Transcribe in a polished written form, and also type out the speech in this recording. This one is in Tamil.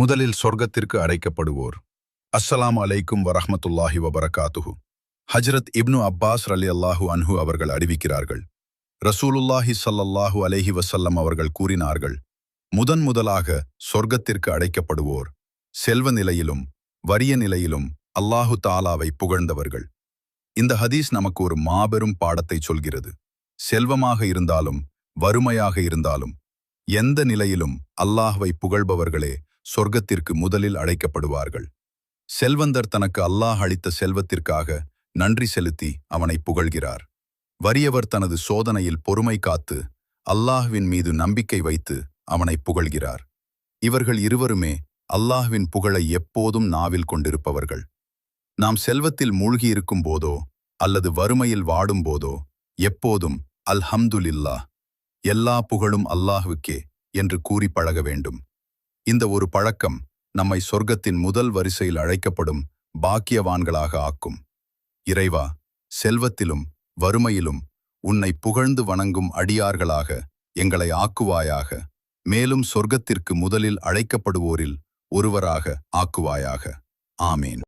முதலில் சொர்க்கத்திற்கு அழைக்கப்படுவோர். அஸ்ஸலாமு அலைக்கும் வரஹ்மத்துல்லாஹி வபரகாத்துஹு. ஹஜ்ரத் இப்னு அப்பாஸ் ரலியல்லாஹு அன்ஹு அவர்கள் அறிவிக்கிறார்கள், ரசூலுல்லாஹி ஸல்லல்லாஹு அலைஹி வஸல்லம் அவர்கள் கூறினார்கள், முதலாக சொர்க்கத்திற்கு அழைக்கப்படுவோர் செல்வ நிலையிலும் வறிய நிலையிலும் அல்லாஹு தாலாவை புகழ்ந்தவர்கள். இந்த ஹதீஸ் நமக்கு ஒரு மாபெரும் பாடத்தை சொல்கிறது. செல்வமாக இருந்தாலும் வறுமையாக இருந்தாலும் எந்த நிலையிலும் அல்லாஹ்வை புகழ்பவர்களே சொர்க்கத்திற்கு முதலில் அழைக்கப்படுவார்கள். செல்வந்தர் தனக்கு அல்லாஹ் அளித்த செல்வத்திற்காக நன்றி செலுத்தி அவனை புகழ்கிறார். வறியவர் தனது சோதனையில் பொறுமை காத்து அல்லாஹ்வின் மீது நம்பிக்கை வைத்து அவனை புகழ்கிறார். இவர்கள் இருவருமே அல்லாஹ்வின் புகழை எப்போதும் நாவில் கொண்டிருப்பவர்கள். நாம் செல்வத்தில் மூழ்கியிருக்கும் போதோ அல்லது வறுமையில் வாடும் போதோ எப்போதும் அல்ஹம்துலில்லாஹ், எல்லா புகழும் அல்லாஹ்வுக்கே என்று கூறி பழக வேண்டும். இந்த ஒரு பழக்கம் நம்மை சொர்க்கத்தின் முதல் வரிசையில் அழைக்கப்படும் பாக்கியவான்களாக ஆக்கும். இறைவா, செல்வத்திலும் வறுமையிலும் உன்னை புகழ்ந்து வணங்கும் அடியார்களாக எங்களை ஆக்குவாயாக. மேலும் சொர்க்கத்திற்கு முதலில் அழைக்கப்படுவோரில் ஒருவராக ஆக்குவாயாக. ஆமீன்.